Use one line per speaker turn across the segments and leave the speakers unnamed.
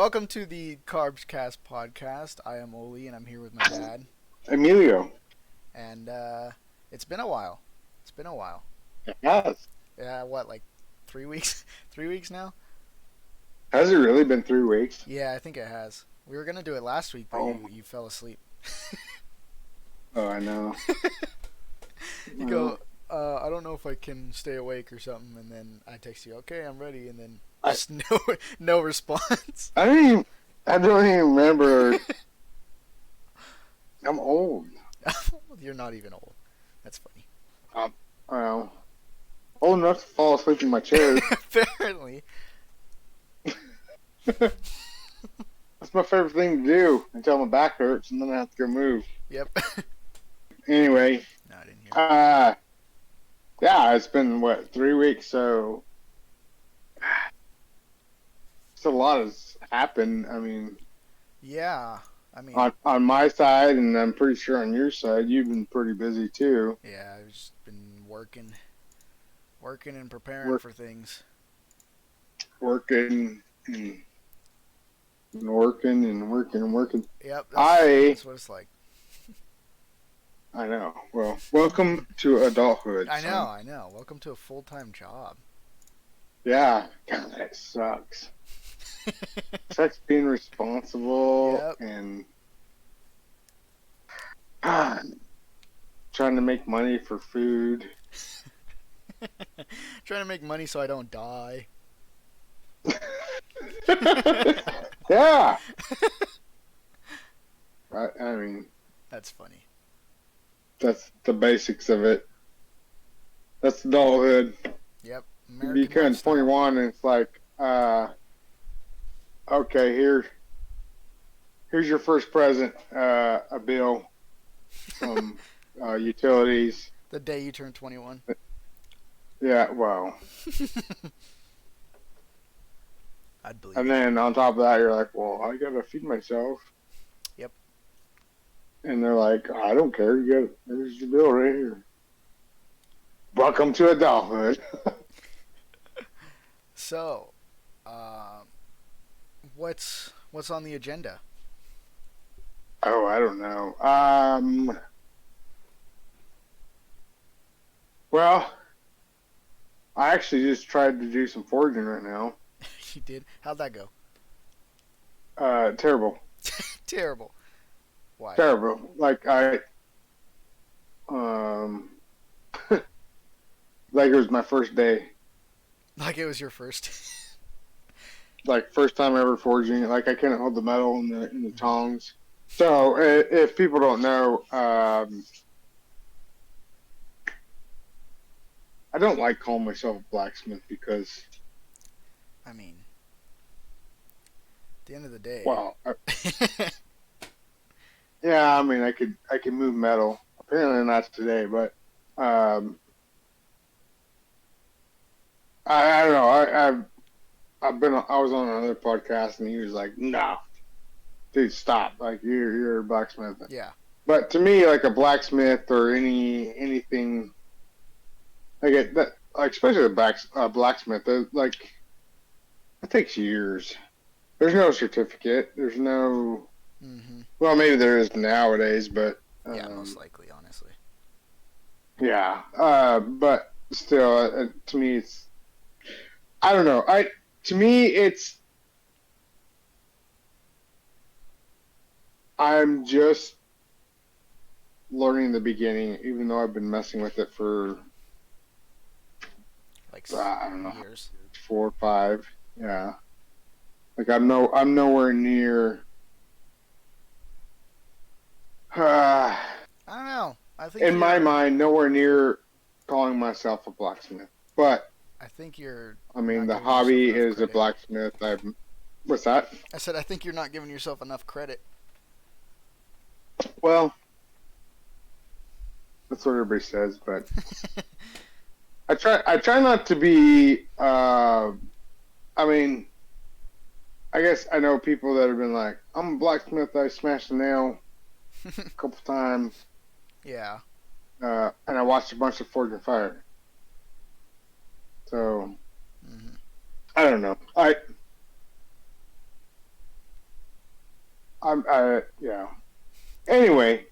Welcome to the Carbs Cast podcast. I am Oli, and I'm here with my dad.
Emilio.
And it's been a while. It's been a while.
Yes.
Yeah, what, like 3 weeks? 3 weeks now?
Has it really been 3 weeks?
Yeah, I think it has. We were gonna do it last week, but
Oh,
you fell asleep.
oh, I know.
You go, I don't know if I can stay awake or something, and then I text you, okay, I'm ready, and then
I,
just no response.
I don't even remember. I'm old.
You're not even old. That's funny.
Well, old enough to fall asleep in my chair.
Apparently.
That's my favorite thing to do until my back hurts and then I have to go move.
Yep.
Anyway,
No, I didn't hear.
yeah, it's been what 3 weeks, so a lot has happened. I mean,
Yeah, I mean,
on my side, and I'm pretty sure on your side, you've been pretty busy too.
yeah, I've just been working and preparing
Work,
for things.
working and working and working and working.
Yep,
I
that's what it's like.
know. Well, welcome to adulthood.
I
son.
know. Welcome to a full-time job.
Yeah, God, that sucks. Sucks being responsible
Yep.
and trying to make money for food.
Trying to make money so I don't die.
Yeah. I mean,
That's funny.
that's the basics of it. That's adulthood.
Yep.
You
American
become
lifestyle.
21 and it's like, okay, here's your first present, a bill from utilities.
The day you turn 21.
Yeah, well,
I'd believe
and
it.
then on top of that, you're like, well, I gotta feed myself.
Yep.
And they're like, I don't care. Here's your bill right here. Welcome to adulthood.
So, what's on the agenda?
Oh, I don't know. Well, I actually just tried to do some foraging right now.
You did? How'd that go?
Terrible.
Terrible. Why?
Terrible. Like um, like it was my first day.
Like it was your first.
Like first time ever foraging. Like I couldn't hold the metal in the tongs. So if people don't know, I don't like calling myself a blacksmith because,
I mean, at the end of the day.
well, yeah, I mean I could move metal. Apparently not today, but I don't know. I was on another podcast and he was like, no, dude, stop. Like you're a blacksmith.
Yeah.
But to me, like a blacksmith or anything like that, like especially a blacksmith, like it takes years. There's no certificate. There's no.
Mm-hmm.
Well, maybe there is nowadays, but
Yeah, most likely, honestly.
yeah. But still, to me, it's. I don't know. To me, it's. I'm just learning the beginning, even though I've been messing with it for
Like
I don't know,
years.
4 or 5. Yeah. Like I'm nowhere near.
I don't know. I think
In my mind, nowhere near calling myself a blacksmith. But
I think you're.
I mean,
not
the
giving yourself
hobby
enough
is a
credit.
blacksmith. What's that?
I said I think you're not giving yourself enough credit.
Well, that's what everybody says, but I try not to be. I mean, I guess I know people that have been like, I'm a blacksmith. I smashed a nail a couple times.
Yeah.
And I watched a bunch of Forge and Fire. So
Mm-hmm.
I don't know. Yeah. Anyway,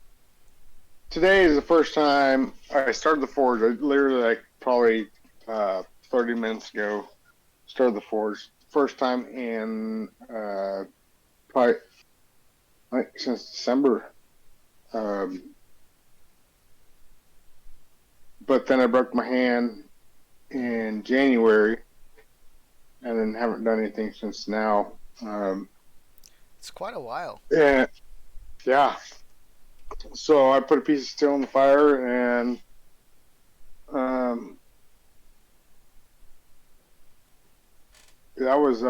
today is the first time I started the forge. I literally like probably 30 minutes ago started the forge. First time in probably like since December. Um, but then I broke my hand
Mm.
in January, and then haven't done anything since now.
It's quite a while.
And yeah, so I put a piece of steel in the fire, and um, that was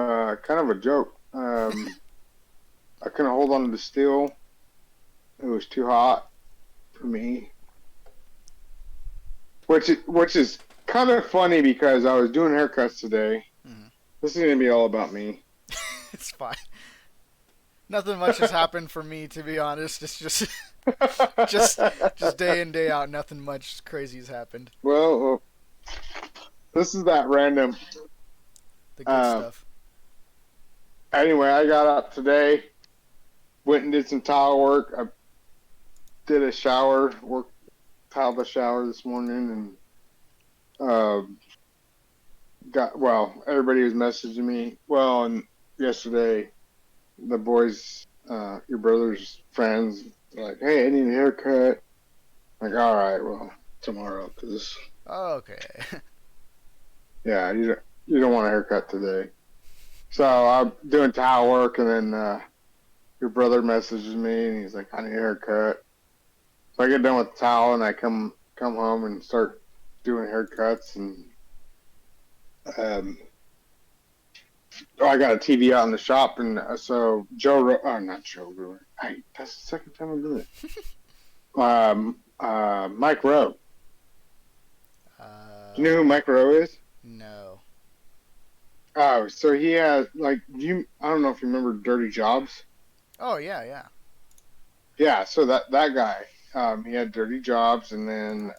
kind of a joke. I couldn't hold on to the steel. It was too hot for me, which is kind of funny because I was doing haircuts today.
Mm.
This is gonna be all about me.
It's fine. Nothing much has happened for me, to be honest. It's just, just day in day out. Nothing much crazy has happened.
Well, this is that random.
The good
Uh,
stuff.
anyway, I got up today, went and did some tile work. I did a shower, tiled the shower this morning, and everybody was messaging me. Well, and yesterday, the boys, your brother's friends, like, hey, I need a haircut. Like, all right, well, tomorrow, because
Oh, okay.
yeah, you don't want a haircut today. So I'm doing tile work, and then your brother messages me, and he's like, I need a haircut. So I get done with the towel, and I come home and start doing haircuts, and um, I got a TV out in the shop, and so not Joe Rogan. That's the second time I'm doing it. Mike Rowe. Do you know who Mike Rowe is?
No.
Oh, so he has like you. I don't know if you remember Dirty Jobs.
Oh, yeah, yeah.
Yeah, so that guy. He had Dirty Jobs, and then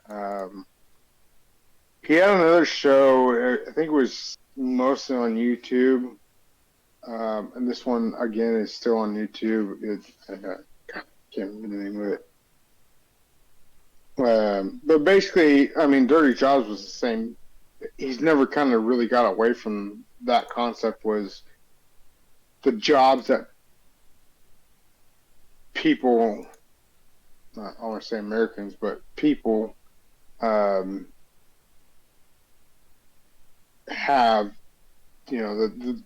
he had another show. I think it was mostly on YouTube. And this one again is still on YouTube. God, I can't remember the name of it. But basically, I mean, Dirty Jobs was the same. He's never kind of really got away from that concept. Was the jobs that people, not I want to say Americans, but people um, have, the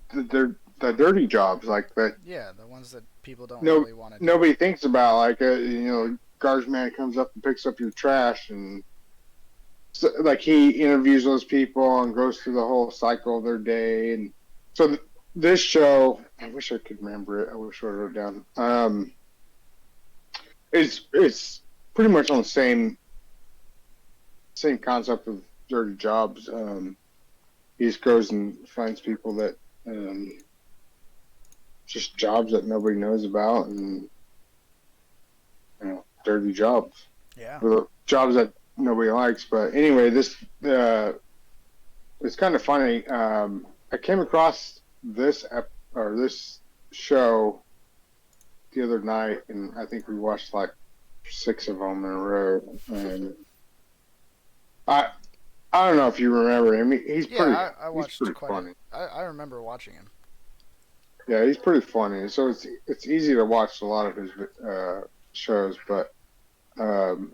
dirty jobs like that.
Yeah, the ones that people don't
No,
really want to do.
nobody thinks about like garbage man comes up and picks up your trash, and so, like he interviews those people and goes through the whole cycle of their day. And so this show, I wish I could remember it. I wish I wrote it down. It's pretty much on the same concept of dirty jobs. He just goes and finds people that just jobs that nobody knows about, and dirty jobs,
Yeah.
or jobs that nobody likes. But anyway, this it's kind of funny. I came across this show the other night, and I think we watched like 6 of them in a row. And I I don't know if you remember him.
Yeah, I
He's
watched
pretty
quite a.
funny.
I remember watching him.
Yeah, he's pretty funny. So it's easy to watch a lot of his shows. But um,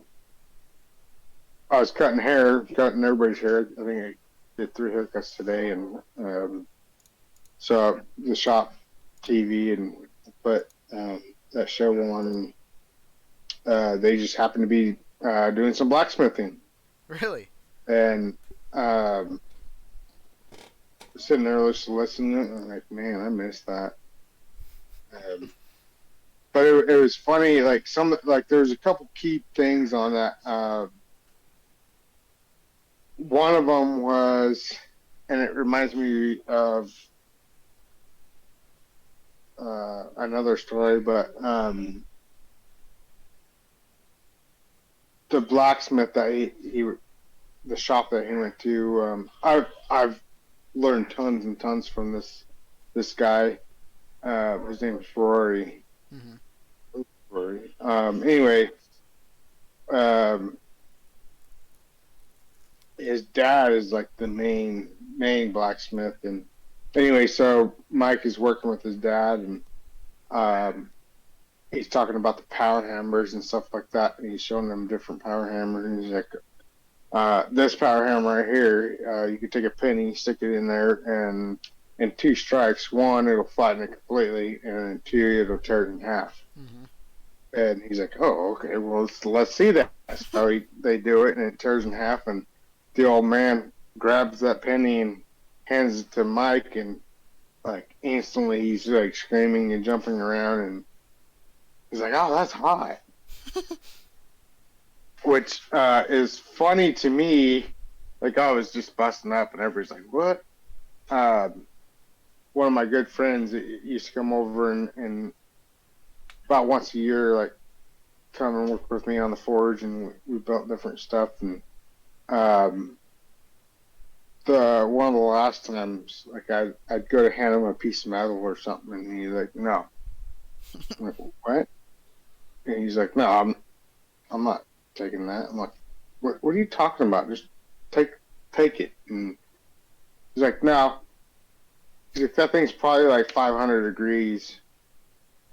I was cutting everybody's hair. I think I did 3 haircuts today, and so the shop TV, but that show on, and they just happened to be doing some blacksmithing,
Really?
and um, sitting there just listening. And I'm like, man, I missed that. Um, but it was funny. Like there's a couple key things on that. One of them was, and it reminds me of another story, but the blacksmith that the shop that he went to, I've learned tons and tons from this guy. His name is Rory,
Mm-hmm.
Anyway, um, his dad is like the main blacksmith, and anyway, so Mike is working with his dad, and um, he's talking about the power hammers and stuff like that, and he's showing them different power hammers, and he's like, this power hammer right here, you can take a penny, stick it in there, and in two strikes, one, it'll flatten it completely, and two, it'll tear it in half.
Mm-hmm.
And he's like, oh, okay, well, let's see that. So they do it, and it tears in half, and the old man grabs that penny and hands it to Mike, and like instantly he's like screaming and jumping around, and he's like, oh, that's hot. Which is funny to me. Like, I was just busting up, and everybody's like, what? One of my good friends used to come over and about once a year, like, come and work with me on the forge, and we built different stuff. And the one of the last times, like, I'd go to hand him a piece of metal or something, and he's like, no. I'm like, what? And he's like, no, I'm not taking that. I'm like, what are you talking about? Just take it. And he's like, no. He's like, that thing's probably like 500 degrees,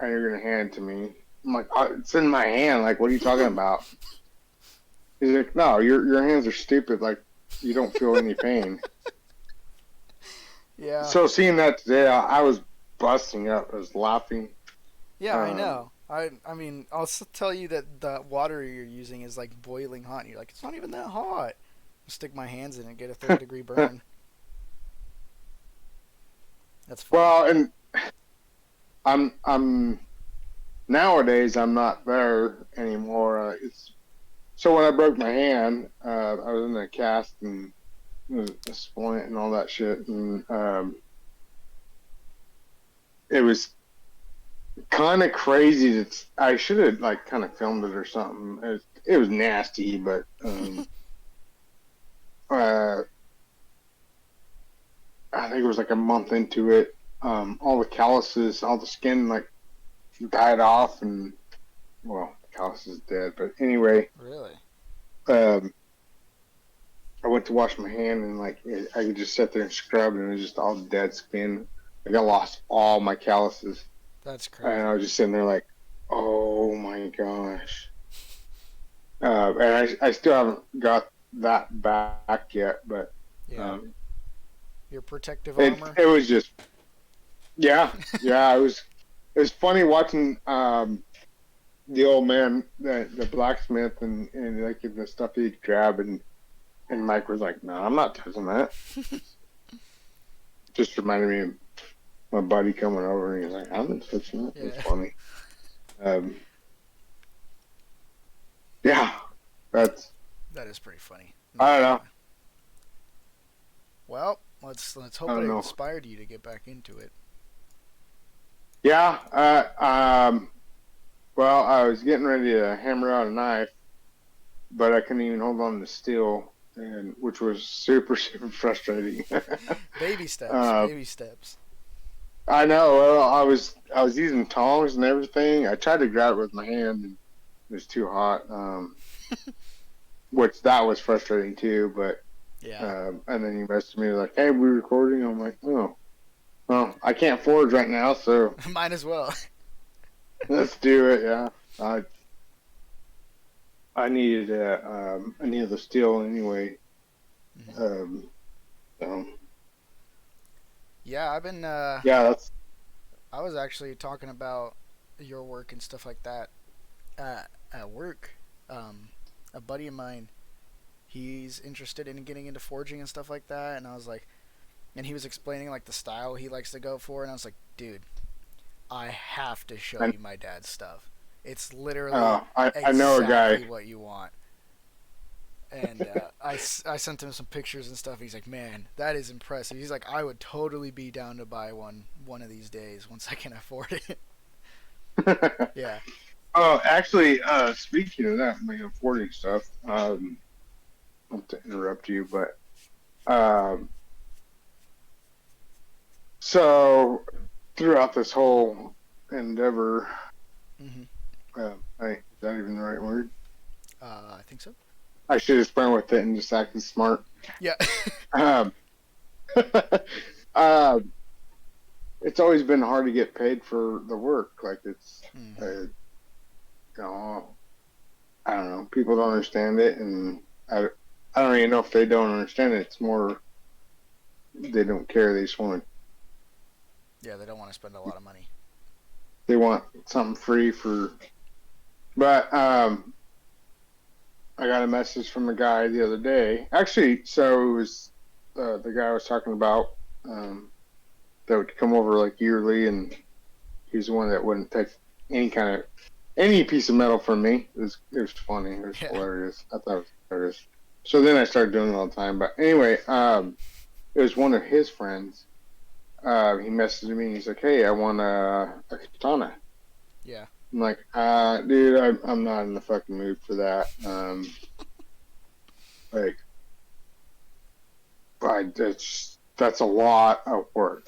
and you're gonna hand it to me. I'm like, it's in my hand. Like, what are you talking about? He's like, no, your hands are stupid. Like, you don't feel any pain.
Yeah.
So seeing that today, I was busting up. I was laughing.
Yeah, I know. I mean, I'll tell you that the water you're using is like boiling hot. And you're like, it's not even that hot. I'll stick my hands in and get a third-degree burn. That's funny.
Well, and I'm nowadays I'm not there anymore. It's so when I broke my hand, I was in a cast and a splint and all that shit, and it was kind of crazy. That I should have like kind of filmed it or something. It was nasty, but I think it was like a month into it. All the calluses, all the skin like died off, and well, the callus is dead. But anyway,
Really?
um, I went to wash my hand, and like I could just sit there and scrub, and it was just all dead skin. Like I lost all my calluses,
That's
and
crazy.
I was just sitting there like, oh my gosh. And I still haven't got that back yet, but
Yeah. Your protective
it
armor?
it was just yeah it was funny watching the old man the blacksmith and like the stuff he'd grab, and Mike was like, no, I'm not touching that. Just reminded me of my buddy coming over, and he's like, I'm not touching that. It's
Yeah.
funny. Um, yeah, that's
That is pretty funny.
I don't know.
Well, let's
I
hope it
don't know.
inspired you to get back into it.
Yeah. Well, I was getting ready to hammer out a knife, but I couldn't even hold on to the steel, and which was super super frustrating.
Baby steps.
uh,
Baby steps.
I know. Well, I was using tongs and everything. I tried to grab it with my hand, and it was too hot. Which that was frustrating too. But
Yeah.
and then he messaged me like, "Hey, we recording?" I'm like, "Oh, well, I can't forge right now, so
Might as well.
let's do it." Yeah, I needed the steel anyway. Um, so
Yeah, I've been.
yeah, that's
I was actually talking about your work and stuff like that at work. A buddy of mine, he's interested in getting into forging and stuff like that, and I was like, and he was explaining like the style he likes to go for, and I was like, dude, I have to show
I
you my dad's stuff. It's literally
I know a
exactly
guy.
what you want. And I sent him some pictures and stuff. He's like, man, that is impressive. He's like, I would totally be down to buy one of these days once I can afford it. Yeah.
Oh, actually, speaking of that, like forging stuff, not to interrupt you, but um, so throughout this whole endeavor,
Hmm.
Is that even the right word?
I think so.
I should have sprung with it and just acted smart.
Yeah.
Um, uh, it's always been hard to get paid for the work. Like
hmm
uh, know, I don't know. People don't understand it, and I don't even know if they don't understand it. It's more they don't care. They just want
Yeah, they don't want to spend a lot of money.
they want something free for. But I got a message from a guy the other day. Actually, so it was the guy I was talking about um, that would come over like yearly, and he's the one that wouldn't take any kind of any piece of metal from me. It was funny. It was
Yeah.
hilarious. I thought it was hilarious. So then I started doing it all the time. But anyway, it was one of his friends. He messaged me and he's like, "Hey, I want a katana."
Yeah.
I'm like, dude, I'm not in the fucking mood for that. Like, that's a lot of work.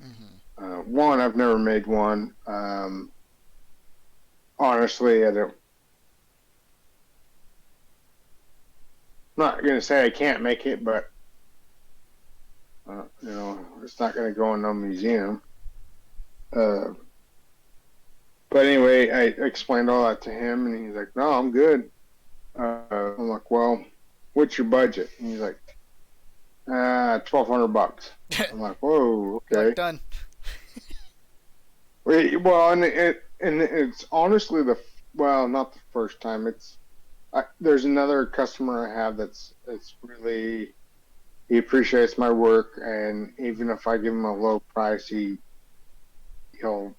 hmm
One, I've never made one. Honestly, I don't. Not gonna say I can't make it, but it's not gonna go in no museum. Uh, but anyway, I explained all that to him, and he's like, "No, I'm good." I'm like, "Well, what's your budget?" And he's like, 1,200 bucks. I'm like, "Whoa,
You're like
okay."
done.
Wait, well, and it's honestly not the first time. There's another customer I have that's really he appreciates my work, and even if I give him a low price, he'll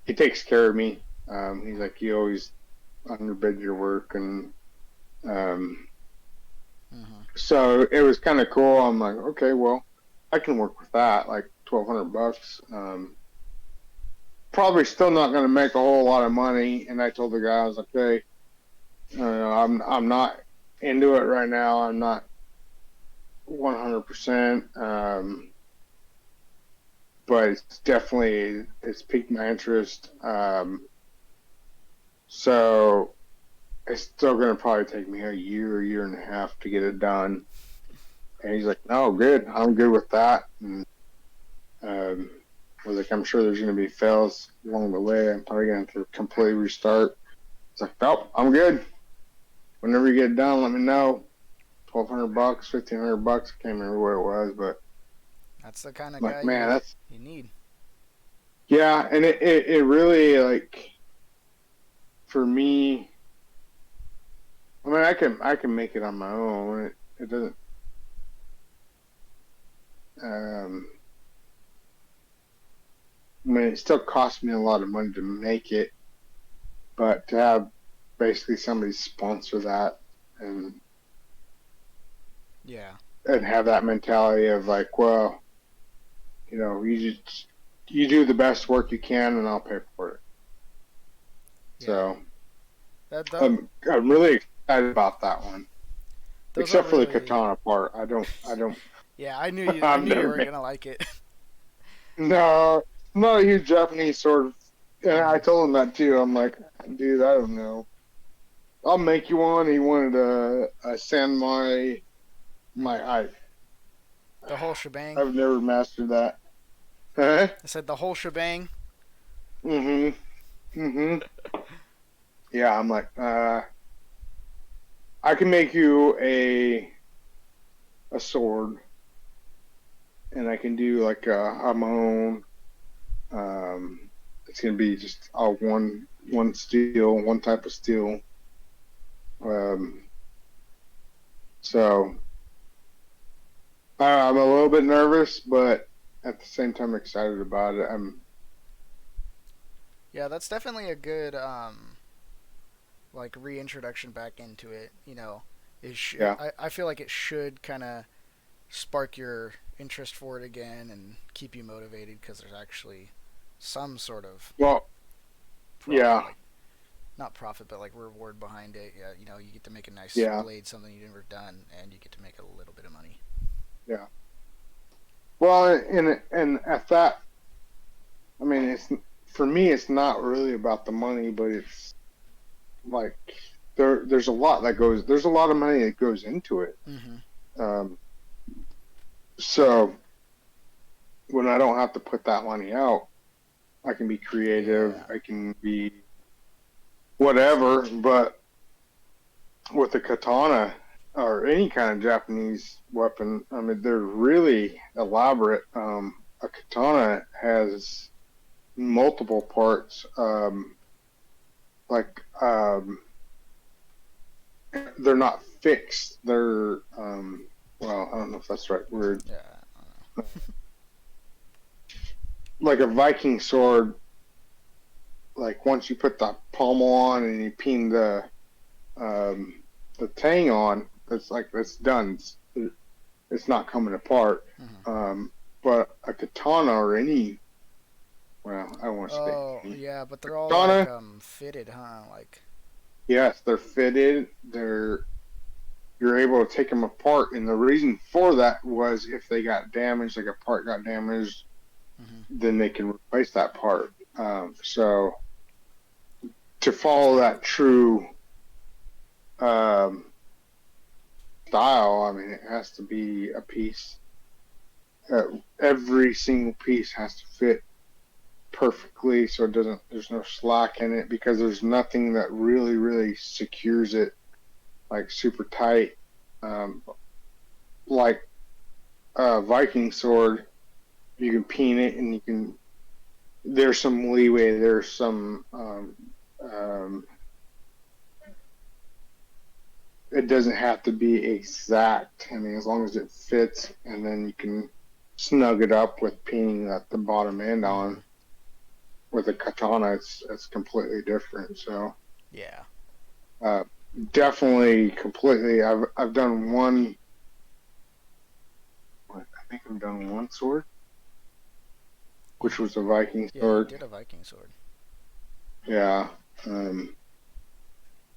he takes care of me. He's like, you always underbid your work, and um,
hmm
so it was kind of cool. I'm like, okay, well, I can work with that, like 1,200 bucks. Probably still not going to make a whole lot of money. And I told the guy, I was like, hey, I'm not into it right now. I'm not 100%. But it's piqued my interest. So it's still going to probably take me a year and a half to get it done. And he's like, no, good. I'm good with that. And um, I was like, I'm sure there's going to be fails along the way. I'm probably going to completely restart. It's like, nope, I'm good. Whenever you get it done, let me know. 1,200 bucks, 1,500 bucks. I can't remember what it was, but
That's the kind of
I'm like,
guy
man, that's
you need.
yeah. And it really like for me. I mean, I can make it on my own. It doesn't. Um, I mean, it still costs me a lot of money to make it, but to have basically somebody sponsor that and
Yeah.
and have that mentality of like, well, you do the best work you can, and I'll pay for it.
Yeah.
So
That th-
I'm really excited about that one,
those are
except for the
really.
katana part. I don't.
Yeah, I knew you. I
I've
knew you
never
weren't
been.
gonna like it.
No, I'm not a huge Japanese sword. And I
hmm
told him that too. I'm like, dude, I don't know. I'll make you one. He wanted a samurai.
hmm
I
The whole shebang.
I've never mastered that. Huh?
I said the whole shebang.
Mm-hmm. Mm-hmm. Yeah, I'm like, I can make you a sword, and I can do like a Hamon. It's gonna be just all one steel, one type of steel. Um, so I'm a little bit nervous, but at the same time excited about it.
Yeah, that's definitely a good like reintroduction back into it.
Yeah.
I feel like it should kind of spark your interest for it again and keep you motivated because there's actually some sort of
Well, yeah,
like not profit but like reward behind it. Yeah, you get to make a nice
yeah,
blade, something you've never done, and you get to make a little bit of money.
yeah. Well, and at that, I mean, it's for me, it's not really about the money, but it's like there's a lot that goes. There's a lot of money that goes into it.
Mhm.
Um, so when I don't have to put that money out, I can be creative.
Yeah.
I can be whatever. But with a katana or any kind of Japanese weapon, I mean, they're really elaborate. A katana has multiple parts. Like they're not fixed. They're well, I don't know if that's the right word.
Yeah.
Like a Viking sword, like once you put the pommel on and you pin the tang on, it's like it's done. It's not coming apart.
Mhm.
But a katana or any, well, I don't want to say
Oh,
any.
yeah, but they're all like
Katana,
fitted, huh? Like.
yes, they're fitted. You're able to take them apart, and the reason for that was if they got damaged, like a part got damaged,
Mhm.
then they can replace that part. So to follow that true um, style, I mean, it has to be a piece. Every single piece has to fit perfectly, so it doesn't. There's no slack in it because there's nothing that really secures it like super tight. Um, like a Viking sword, you can peen it and you can. There's some leeway. There's some. Um, it doesn't have to be exact. I mean, as long as it fits, and then you can snug it up with peening at the bottom end on.
Mhm.
With a katana, it's completely different. So
Yeah.
uh, definitely completely. I've done one. I think I've done one sword,
You,
which was a Viking
yeah, you
sword.
did a Viking sword.
Yeah.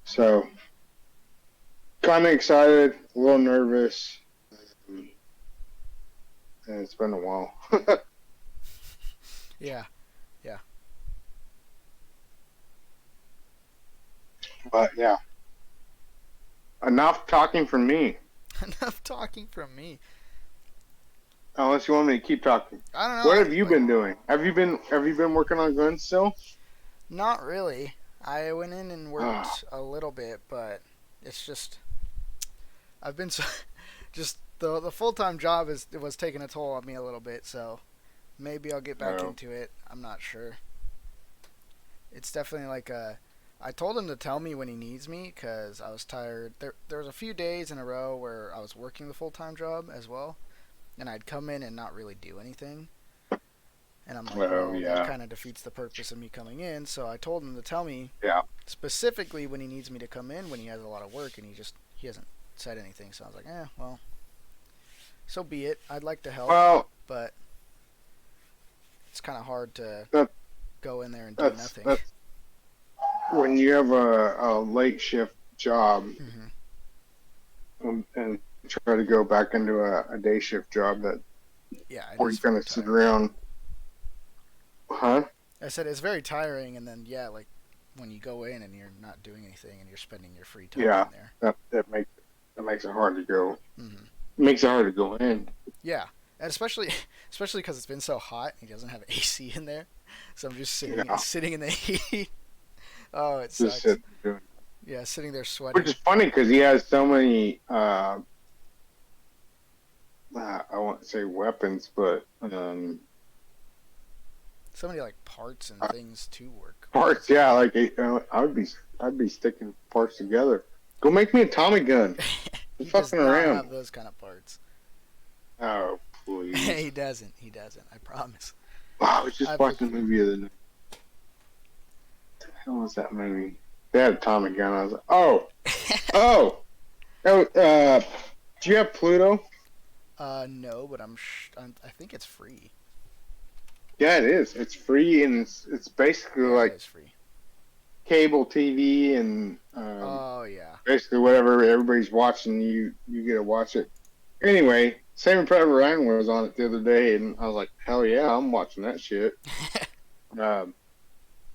So kind of excited, a little nervous, um, and it's been a while.
Yeah. Yeah.
But yeah, enough talking from me.
Enough talking from me.
Unless you want me to keep talking.
I don't know.
What
I
have you
like.
been doing? Have you been working on guns still?
Not really. I went in and
Oh,
worked a little bit, but it's just I've been so just the full time job is it was taking a toll on me a little bit. So maybe I'll get back
no.
into it. I'm not sure. It's definitely like a. I told him to tell me when he needs me because I was tired. There was a few days in a row where I was working the full time job as well, and I'd come in and not really do anything. And I'm like,
Oh
well, that
yeah,
kind of defeats the purpose of me coming in. So I told him to tell me
yeah.
specifically when he needs me to come in when he has a lot of work, and he hasn't said anything. So I was like, well, so be it. I'd like to help,
Well,
but it's kind of hard to
that
go in there and do
that's
nothing.
that's when you have a late shift job
Hmm.
and try to go back into a day shift job that
Yeah, it
where
is
you're
very
gonna sit
tiring.
around, huh?
I said it's very tiring, and then yeah, like when you go in and you're not doing anything and you're spending your free time
Yeah,
in there.
that makes it hard to go.
Hmm.
Makes it hard to go in.
Yeah, and especially because it's been so hot, and he doesn't have AC in there, so I'm just
Yeah,
sitting in the heat. Oh, it
just
sucks.
sit doing.
Yeah, sitting there
Which is
sweating.
funny because he has so many. I won't say weapons, but
So many like parts and things to work
parts.
with.
Yeah, like I'd be sticking parts together. Go make me a Tommy gun. You're
He does
fucking
not
around.
have those kind of parts.
Oh, please.
He doesn't. He doesn't. I promise.
Wow, I was just
I've looked
watching a
through.
movie the other night. What the hell was that movie? They had a Tommy gun. I was like, oh, oh. Do you have Pluto?
No, but I think it's free.
Yeah, it is. It's free and it's basically
Yeah, it
like
is free.
cable TV and
Oh yeah.
basically whatever everybody's watching, you get to watch it. Anyway, Saving Private Ryan was on it the other day, and I was like, hell yeah, I'm watching that shit. Um,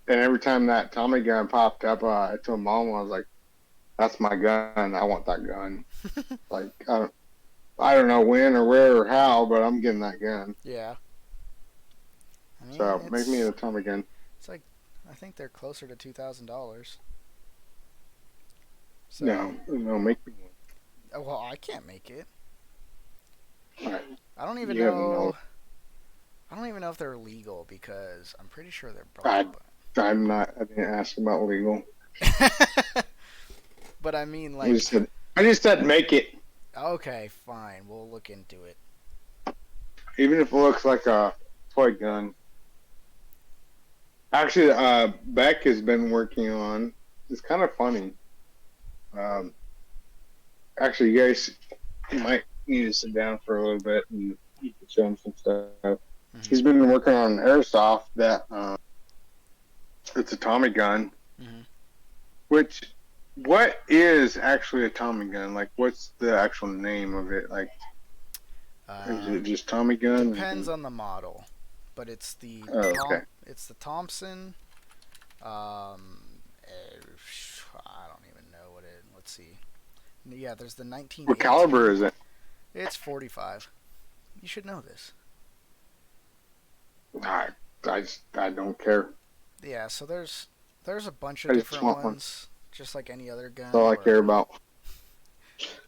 And every time that Tommy gun popped up, I told mom, I was like, "That's my gun. I want that gun." Like I don't know when or where or how, but I'm getting that gun.
Yeah. I mean,
So make me a Tommy gun.
it's like I think they're closer to $2,000. So,
No, no, make me
well, I can't make it.
one. All right,
I don't even
you have no.
know. I don't even know if they're legal because I'm pretty sure they're
I,
bought.
I'm not. I didn't ask about legal.
But I mean,
I just
like,
said. I just said make it,
okay, fine, we'll look into it.
even if it looks like a toy gun. Actually, Beck has been working on. It's kind of funny. Um, actually, you guys might need to sit down for a little bit and you can show him some stuff.
Hmm.
He's been working on airsoft that it's a Tommy gun.
Hmm.
Which, what is actually a Tommy gun? Like, what's the actual name of it? Like, is
Uh,
it just Tommy
Depends
gun?
on the model, but it's the
Oh, okay.
it's the Thompson. I don't even know what it. Let's see. Yeah, there's the
What caliber
1918.
is it?
It's 45. You should know this.
I, I don't care.
Yeah, so there's a bunch of
I just
different
want one.
ones, just like any other
That's
gun,
all I care
where
about.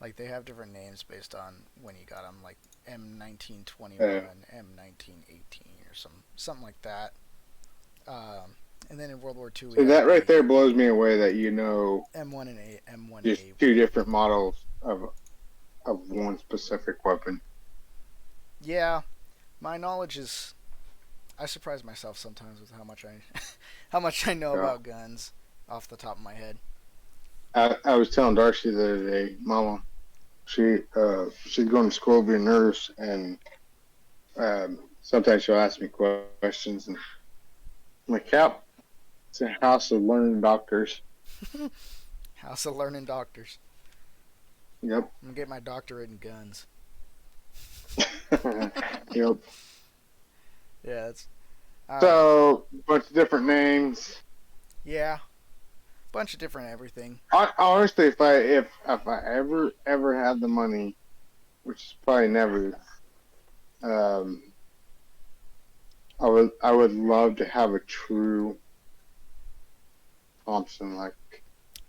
like they have different names based on when you got them, like M1921,
Uh,
M1918, or something like that. And then in World War II we
so
had
that right
the
there blows me away that you know
M1 and A,
just
M1A.
two different models of one specific weapon.
Yeah, my knowledge is. I surprise myself sometimes with how much I how much I know
So
about guns off the top of my head.
I was telling Darcy the other day, Mama, she's going to school to be a nurse, and sometimes she'll ask me questions, and I'm like, "Yep, it's a house of learning doctors."
House of Learning Doctors.
Yep.
I'm gonna get my doctorate in guns.
Yep.
Yeah, that's I don't know.
So, bunch of different names.
Yeah, bunch of different everything.
Honestly, if I ever had the money, which is probably never, um, I would love to have a true Thompson,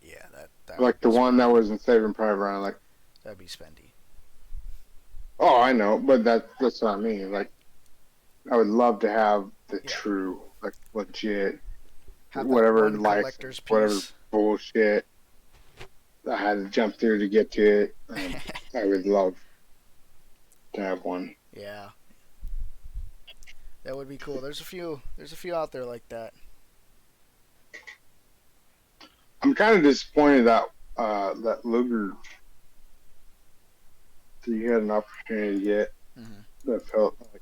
Yeah, that would
like
be
the one that
spendy.
was in Saving Private Ryan. Like,
That'd be spendy.
oh, I know, but that's what I mean. Like, I would love to have the
Yeah,
true, like, legit,
have that
whatever
one
license,
collector's
whatever
piece.
bullshit I had to jump through to get to it. I would love to have one.
Yeah, that would be cool. There's a few. There's a few out there like that.
I'm kind of disappointed that that Luger that you had an opportunity to get.
Hmm.
That felt like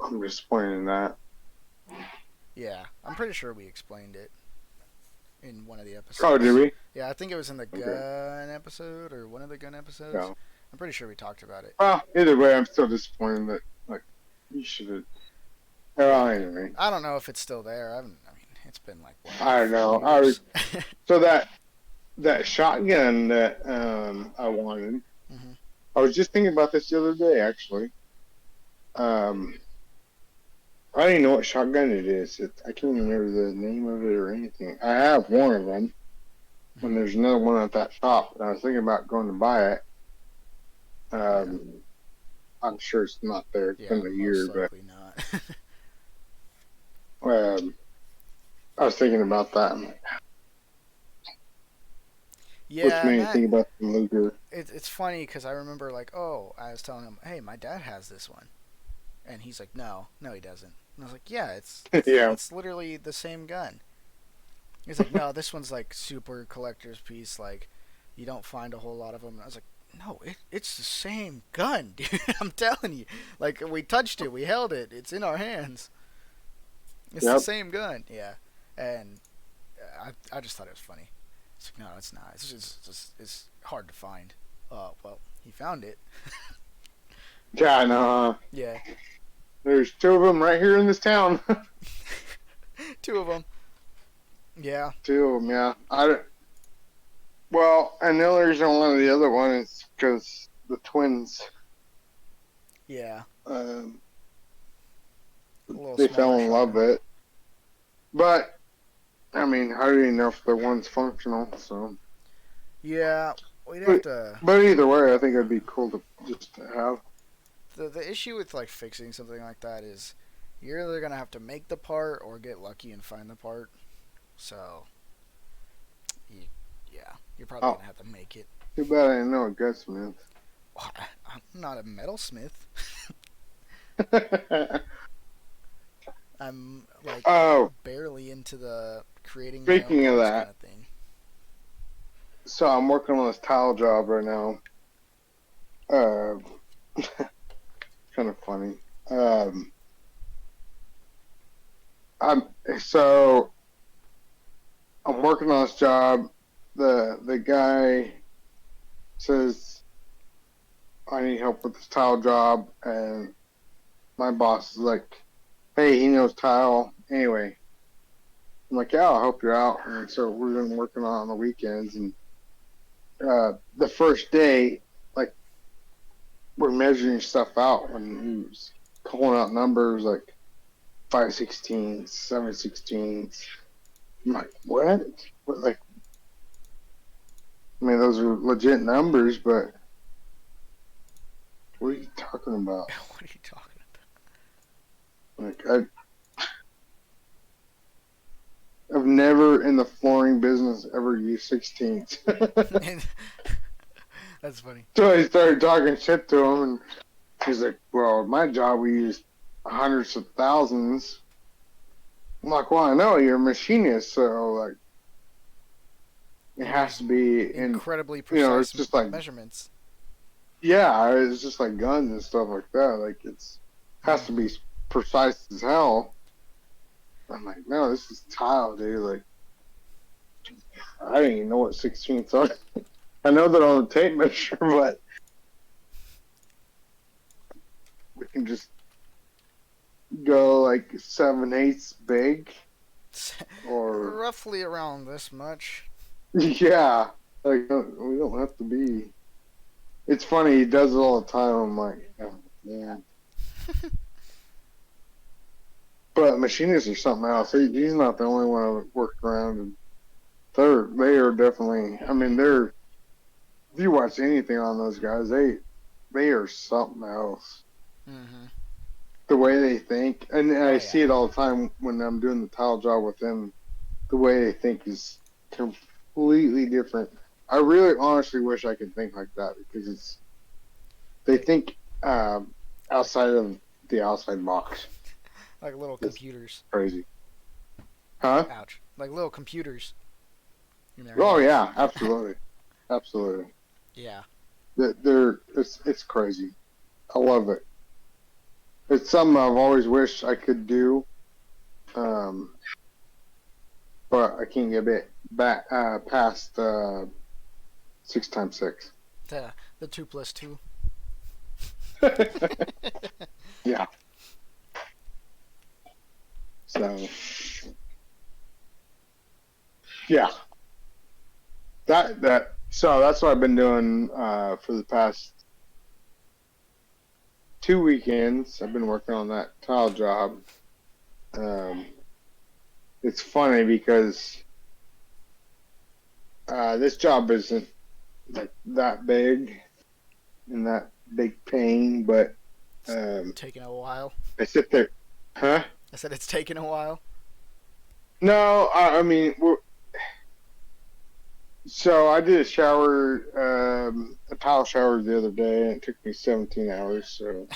I'm disappointed in that.
Yeah, I'm pretty sure we explained it in one of the
Oh, did
episodes.
we?
Yeah, I think it was in the
Okay.
gun episode or one of the gun episodes.
No.
I'm pretty sure we talked about it.
Well, either way, I'm still disappointed that like you should have. Oh,
Yeah,
anyway,
I don't know if it's still there. I mean, it's been like what,
I don't
4
know.
years.
So that shotgun that I wanted.
Hmm.
I was just thinking about this the other day, actually. Um, I don't even know what shotgun it is. I can't even remember the name of it or anything. I have one of them, and
Hmm.
there's another one at that shop. And I was thinking about going to buy it.
Yeah,
Um, I'm sure it's not there. It's
yeah,
been a
most
year,
likely not.
but I was thinking about that. Which
Yeah,
made
and
me think about the Luger.
it's funny because I remember like, oh, I was telling him, hey, my dad has this one, and he's like, no, he doesn't. And I was like, yeah,
Yeah.
it's literally the same gun. He's like, no, this one's like super collector's piece. Like, you don't find a whole lot of them. And I was like, no, it's the same gun, dude. I'm telling you. Like, we touched it, we held it, it's in our hands. It's the
Yep.
same gun. Yeah, and I just thought it was funny. It's like, no, it's not. It's hard to find. Well, he found it.
Yeah, I know.
Yeah.
There's two of them right here in this town.
Two of them. Yeah.
Two of them, yeah. Well, and the only reason I wanted the other one is because the twins,
Yeah.
um,
A little
they
smaller
fell in love
shotgun.
with it. But I mean, how do you know if the one's functional? So,
Yeah. We'd have
but
to.
but either way, I think it'd be cool to just to have.
The issue with like fixing something like that is you're either gonna have to make the part or get lucky and find the part. So, you, yeah, you're probably
Oh,
gonna have to make it.
too bad I didn't know a gunsmith.
I'm not a metalsmith. I'm like
Oh,
barely into the creating my own
speaking of
parts kind
that,
of thing.
so I'm working on this tile job right now. Uh, kind of funny. Um, I'm so I'm working on this job. The guy says I need help with this tile job, and my boss is like, "Hey, he knows tile." Anyway, I'm like, "Yeah, I'll help you out." And so we've been working on the weekends, and the first day, like we're measuring stuff out, and he was calling out numbers like 5/16, 7/16. I'm like, what? What? Like, I mean, those are legit numbers, but what are you talking about?
What are you talking
Like, I've never in the flooring business ever used sixteenths.
about? That's funny.
So I started talking shit to him, and he's like, "Well, my job we use hundreds of thousands." I'm like, "Well, I know you're a machinist, so like, it
You
has
use
to be in,
incredibly
it's
precise
just like,
measurements.
yeah, it's just like guns and stuff like that. Like, it's has to
Mm-hmm.
be precise as hell." I'm like, "No, this is tile, dude. Like, I didn't even know what sixteenths are. I know that on the tape measure, but we can just go like 7/8 big, or
Roughly around this much.
yeah, like we don't have to be." It's funny, he does it all the time. I'm like, oh, man. But machinists are something else. He's not the only one I've worked around, and they are definitely. I mean, they're if you watch anything on those guys, they are something else.
Mm-hmm.
The way they think, and I
Oh
see
yeah.
it all the time when I'm doing the tile job with them. The way they think is completely different. I really honestly wish I could think like that because they
Like
think outside of the outside box.
like little
It's
computers.
crazy, huh?
Ouch. Like little computers in their
Oh
heads.
yeah, absolutely, absolutely.
Yeah.
It's crazy. I love it. It's something I've always wished I could do, um, but I can't get it back past 6 times 6.
The 2 plus 2.
Yeah. So yeah, so that's what I've been doing for the past 2 weekends. I've been working on that tile job. Um, it's funny because this job isn't like that big and that big pain, but
It's
um,
taking a while.
I sit there, huh?
I said it's taking a while.
No, I mean, so I did a tile shower the other day, and it took me 17 hours. So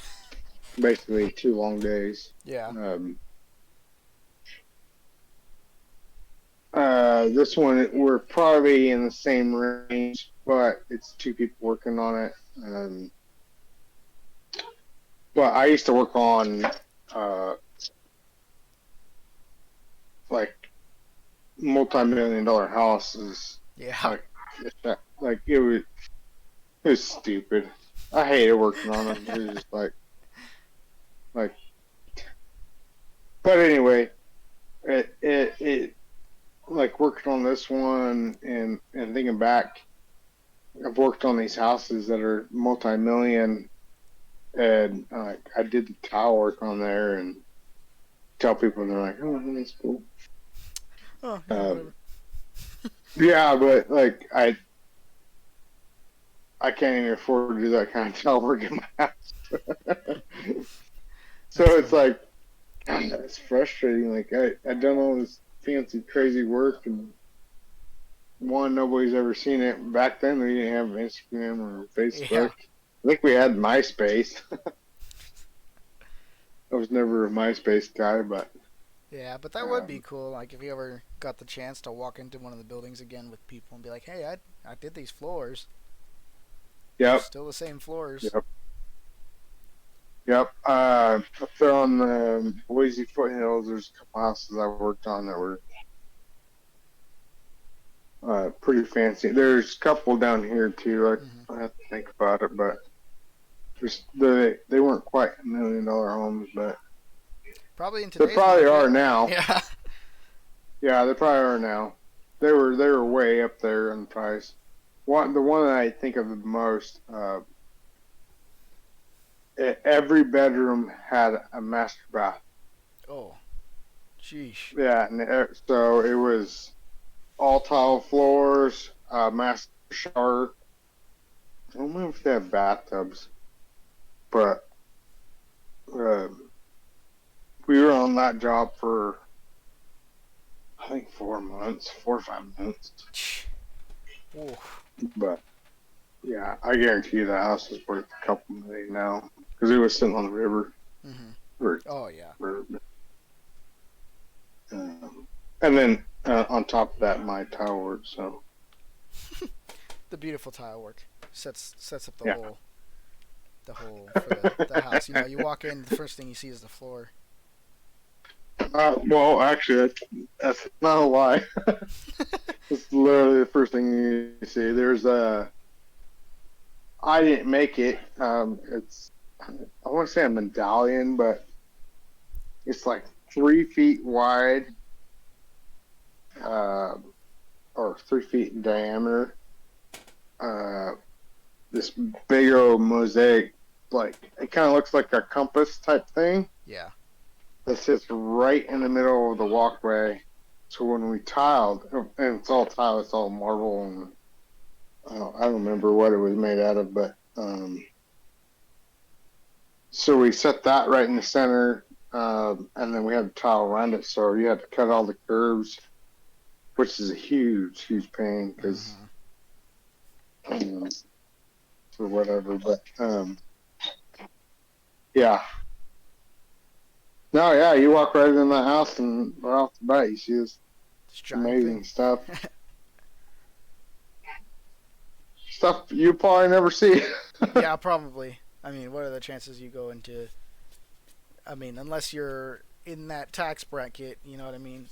basically, 2 long days.
Yeah.
Um, this one we're probably in the same range, but it's two people working on it. But I used to work on uh, like multi-million-dollar houses.
Yeah.
Like, like it was stupid. I hated working on them. It was just like. But anyway, it like working on this one and thinking back, I've worked on these houses that are multi-million, and I did the tile work on there and tell people, and they're like, "Oh, that's cool."
Oh yeah,
Um,
whatever.
yeah, but like I can't even afford to do that kind of tile work in my house.
That's
So it's
funny.
like, God, it's frustrating. Like I done all this fancy, crazy work, and one, nobody's ever seen it. Back then, we didn't have Instagram or
Yeah,
Facebook. I think we had MySpace. I was never a MySpace guy, but
yeah, but that would be
um,
cool. Like if you ever got the chance to walk into one of the buildings again with people and be like, "Hey, I did these floors. They're
yep,
still the same floors."
yep, yep. Up there on the Boise foothills, there's a couple houses I worked on that were pretty fancy. There's a couple down here too.
Hmm.
I have to think about it, but they weren't quite $1 million homes, but
Probably in
they
today's
probably are
market.
now.
Yeah.
Yeah, they probably are now. They were way up there in price. The one that I think of the most, every bedroom had a master bath.
Oh, sheesh.
Yeah, and so it was all tile floors, master shower. I don't know if they had bathtubs, but uh, we were on that job for I think 4 months, 4 or 5 months.
Oh.
But yeah, I guarantee you the house is worth a couple million now because it was sitting on the river.
Hmm.
Or,
Oh yeah.
or and then on top of that, my tower. So
The beautiful tile work sets up
yeah.
the whole for the house. You know, you walk in, the first thing you see is the floor.
Well, actually, that's not a lie. It's literally the first thing you see. There's a. I didn't make it. It's I want to say a medallion, but it's like 3 feet wide, uh, or 3 feet in diameter. Uh, this big old mosaic, like it kind of looks like a compass type thing
Yeah.
that sits right in the middle of the walkway. So when we tiled, and it's all tile, it's all marble, and I don't remember what it was made out of, but so we set that right in the center, and then we had tile around it. So you had to cut all the curves, which is a huge, huge pain because
Hmm.
um, for whatever. But yeah, no, yeah, you walk right in the house and right off the bat you see this
This giant thing.
amazing stuff you probably never see.
Yeah, probably. I mean, what are the chances you go into? I mean, unless you're in that tax bracket, you know what I mean?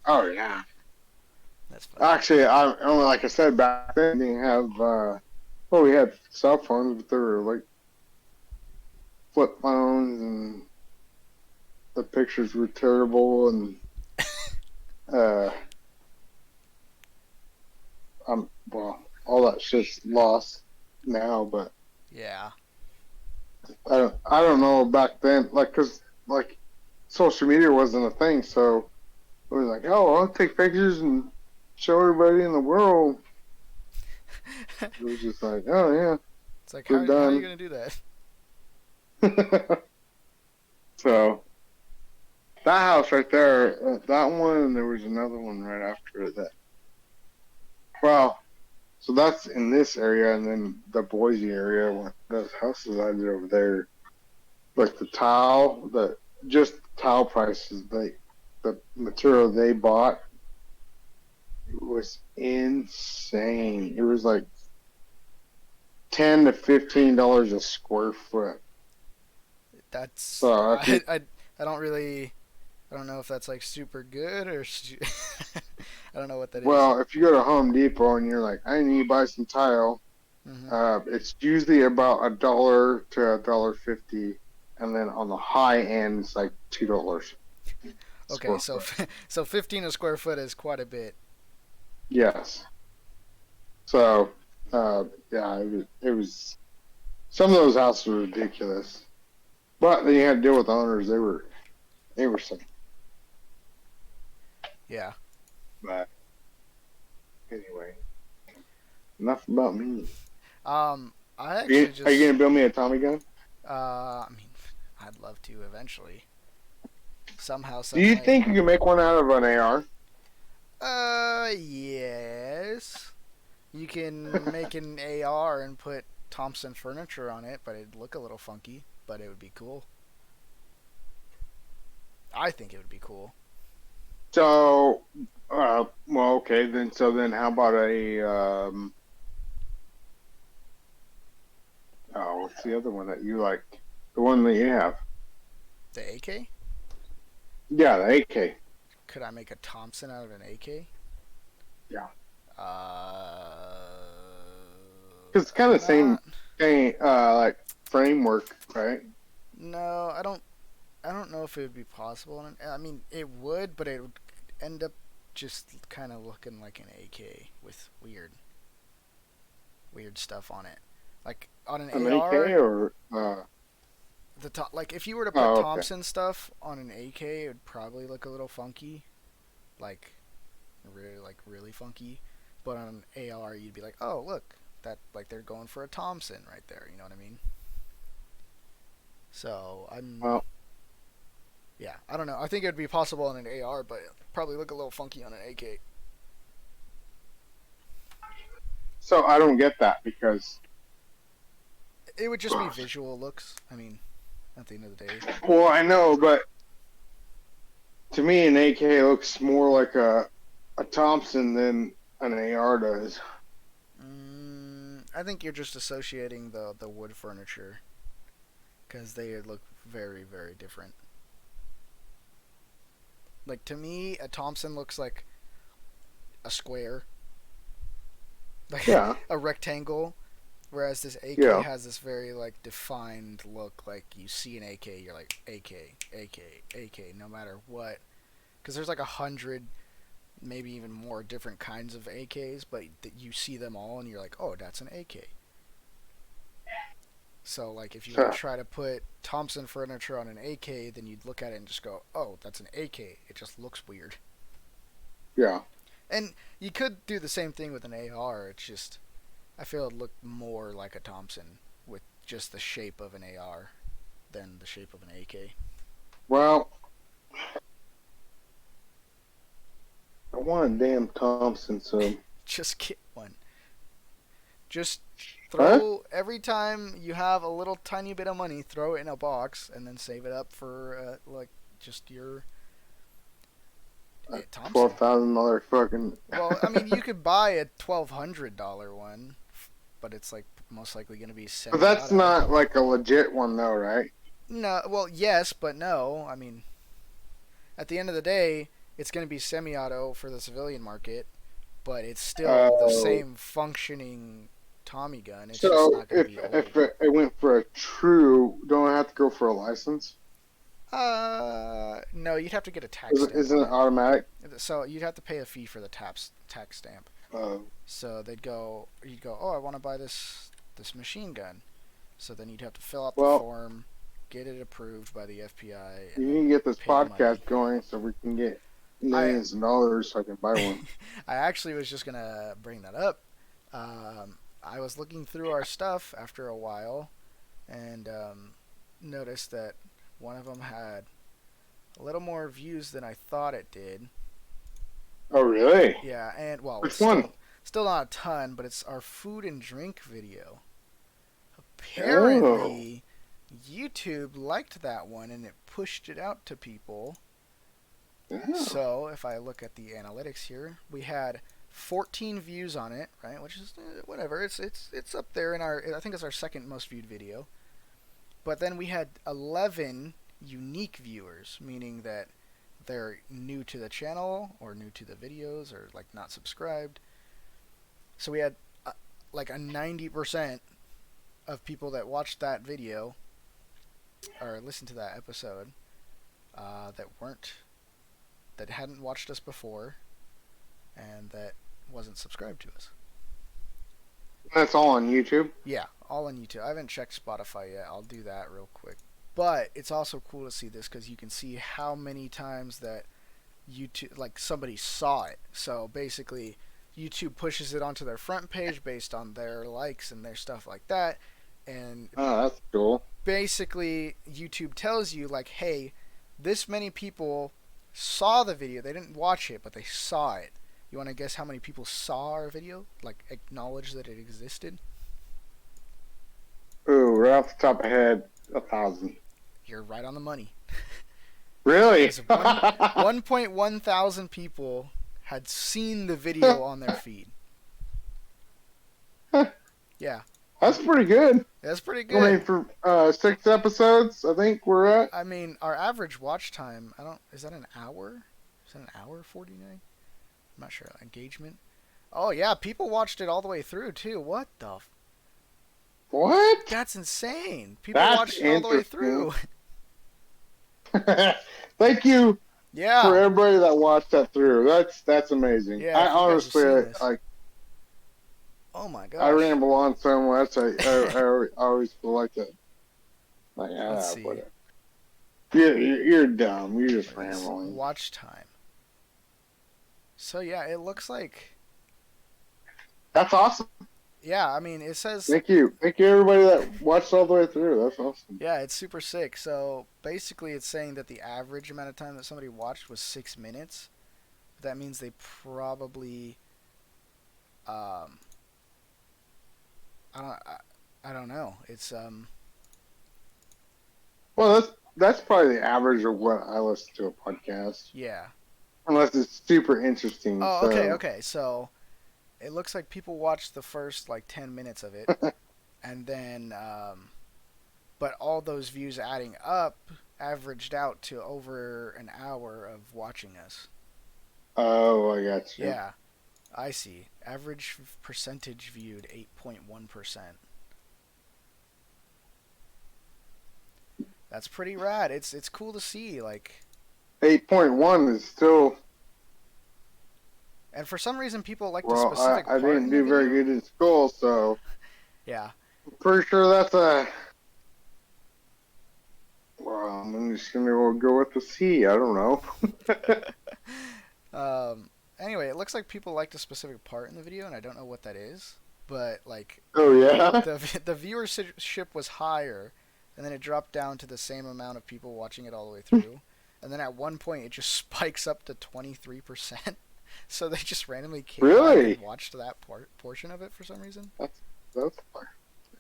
Oh yeah.
That's funny.
Actually, like I said back then, we didn't have. Well, we had cell phones, but they were like flip phones, and the pictures were terrible, and uh, well, all that shit's lost now. But
Yeah.
I don't know back then, like, cause like social media wasn't a thing, so it was like, oh, I'll take pictures and show everybody in the world. It was just like, oh yeah,
It's like
we're
how are you
done.
gonna do that?
So that house right there, that one, and there was another one right after it. That well, so that's in this area, and then the Boise area, those houses I did over there, like the tile, the just tile prices, the material they bought was insane. It was like $10 to $15 a square foot.
That's
So if you
I don't really I don't know if that's like super good or I don't know what that is.
well, if you go to Home Depot and you're like, I need to buy some tile,
Hmm.
it's usually about $1 to $1.50, and then on the high end, it's like $2.
Okay,
square
so
foot.
so 15 a square foot is quite a bit.
Yes. So, yeah, it was some of those houses were ridiculous. But then you had to deal with the owners. They were some.
Yeah.
But anyway, enough about me.
I
Are you,
actually
are you
just
gonna build me a Tommy gun?
I mean, I'd love to eventually. Somehow,
Do
some
you
way.
think you can make one out of an AR?
Yes. You can make an AR and put Thompson furniture on it, but it'd look a little funky, but it would be cool. I think it would be cool.
So, well, okay, then. So then, how about oh, what's the other one that you like? The one that you have?
The AK?
Yeah, the AK.
Could I make a Thompson out of an AK?
Yeah, because it's kind of same
Not.
thing, like framework, right?
No, I don't. I don't know if it would be possible. I mean, it would, but it would end up just kind of looking like an AK with weird stuff on it. Like on an
An AK
AR,
or
like if you were to put
oh, okay.
Thompson stuff on an AK, it would probably look a little funky, like really funky. But on an AR, you'd be like, oh look, that like they're going for a Thompson right there. You know what I mean? So
Well,
yeah, I don't know. I think it would be possible on an AR, but it'd probably look a little funky on an AK.
so I don't get that because,
It would just be visual looks. I mean, at the end of the day.
well, I know, but to me, an AK looks more like a Thompson than an AR does.
I think you're just associating the wood furniture because they look very different. Like to me, a Thompson looks like a square, like
Yeah,
a rectangle, whereas this AK
yeah.
has this very like defined look. Like you see an AK, you're like AK, AK, AK, no matter what. Because there's like 100, maybe even more different kinds of AKs, but you see them all and you're like, oh, that's an AK. So like if you were to
So,
try to put Thompson furniture on an AK, then you'd look at it and just go, "Oh, that's an AK." It just looks weird.
yeah.
And you could do the same thing with an AR. It's just I feel it looked more like a Thompson with just the shape of an AR than the shape of an AK.
Well, I want a damn Thompson, so
Just get one. Just
huh?
throw every time you have a little tiny bit of money, throw it in a box and then save it up for like just your
A twelve
Thompson.
thousand dollar fucking.
Well, I mean, you could buy a $1,200 one, but it's like most likely going to be
But that's
semi-auto.
not like a legit one, though, right?
No, well, yes, but no. I mean, at the end of the day, it's going to be semi-auto for the civilian market, but it's still the
Oh,
same functioning Tommy gun. It's just
so
not going to
if
be old.
if it went for a true, don't I have to go for a license?
No, you'd have to get a tax stamp
Isn't
on
it
it.
automatic?
So you'd have to pay a fee for the tax stamp.
Uh,
So you'd go, oh, I want to buy this machine gun. So then you'd have to fill out the
well,
form, get it approved by the FBI,
you
and
need to
then
get this
pay the money.
podcast going so we can get
I
millions of dollars so I can buy one.
I actually was just gonna bring that up. I was looking through our stuff after a while, and noticed that one of them had a little more views than I thought it did.
Oh, really?
Yeah, and well, it's
Which one?
still not a ton, but it's our food and drink video.
Oh,
Apparently, YouTube liked that one and it pushed it out to people.
oh.
So, if I look at the analytics here, we had 14 views on it, right? Which is whatever. It's up there in our. I think it's our second most viewed video. But then we had 11 unique viewers, meaning that they're new to the channel or new to the videos or like not subscribed. So we had like a 90% of people that watched that video or listened to that episode that weren't that hadn't watched us before and that wasn't subscribed to us.
That's all on YouTube.
Yeah, all on YouTube. I haven't checked Spotify yet. I'll do that real quick. But it's also cool to see this because you can see how many times that YouTube, like somebody saw it. So basically, YouTube pushes it onto their front page based on their likes and their stuff like that. And
Oh, that's cool.
basically, YouTube tells you, like, hey, this many people saw the video. They didn't watch it, but they saw it. You want to guess how many people saw our video? Like, acknowledge that it existed?
Ooh, right off the top of my head, 1,000.
You're right on the money.
Really?
Because 1.1 thousand people had seen the video on their feed. Yeah.
That's pretty good.
That's pretty
I mean,
good.
for 6 episodes, I think we're at.
I mean, our average watch time, is that an hour? Is that an hour 49? I'm not sure. Engagement? Oh, yeah, people watched it all the way through, too. What the?
What?
That's insane. People
That's
watched it all the way through.
Thank you for
Yeah.
everybody that watched that through. That's amazing.
Yeah,
I
if you guys have
honestly,
seen this.
like,
Oh, my gosh.
I ramble on so much. I always feel like that. Like,
Let's see.
whatever. You're dumb. You're just
What is
rambling.
watch time? So, yeah, it looks like...
That's awesome.
Yeah, I mean, it says...
Thank you everybody that watched all the way through. That's awesome.
Yeah, it's super sick. So basically, it's saying that the average amount of time that somebody watched was 6 minutes. That means they probably, I don't, I don't know. It's
Well, that's probably the average of what I listen to a podcast,
yeah.
unless it's super interesting.
Oh,
So.
okay. So it looks like people watched the first like 10 minutes of it, and then, but all those views adding up averaged out to over an hour of watching us.
Oh, I got you.
Yeah, I see. Average percentage viewed 8.1%. That's pretty rad. It's cool to see, like,
8.1 is still.
and for some reason people like the
Well,
specific
I
part
didn't
in the
do very
video.
good in school, so
Yeah.
I'm pretty sure that's a. Well, I'm just gonna go with the C. I don't know.
Anyway, it looks like people liked a specific part in the video, and I don't know what that is. But like
Oh yeah.
the viewership was higher, and then it dropped down to the same amount of people watching it all the way through, and then at one point it just spikes up to 23%. So they just randomly came back
Really?
and watched that portion of it for some reason.
That's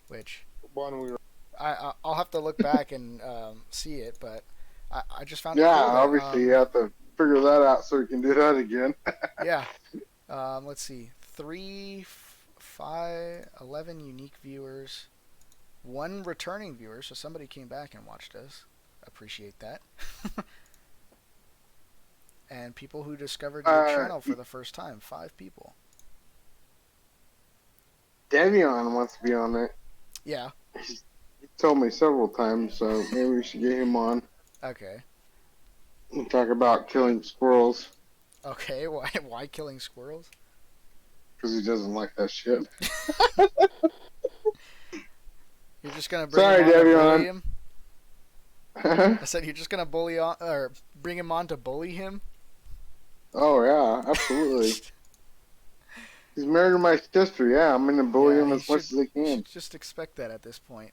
Which
one we were.
I'll have to look back and see it, but I just found it
Yeah,
cool. That,
obviously you have to figure that out so you can do that again.
yeah. Let's see. 3, 5, 11 unique viewers. 1 returning viewer, so somebody came back and watched us. Appreciate that. And people who discovered your channel for the first time. 5 people.
Davion wants to be on it.
Yeah.
He told me several times, so maybe we should get him on
Okay.
and talk about killing squirrels
Okay, why killing squirrels?
because he doesn't like that shit.
You're just gonna bring
Sorry,
him on to
Davion.
bully him? I said you're just gonna bully on or bring him on to bully him?
Oh yeah, absolutely. He's married to my sister. Yeah, I'm gonna bully
Yeah,
him
he
as much as I
You
can.
should just expect that at this point.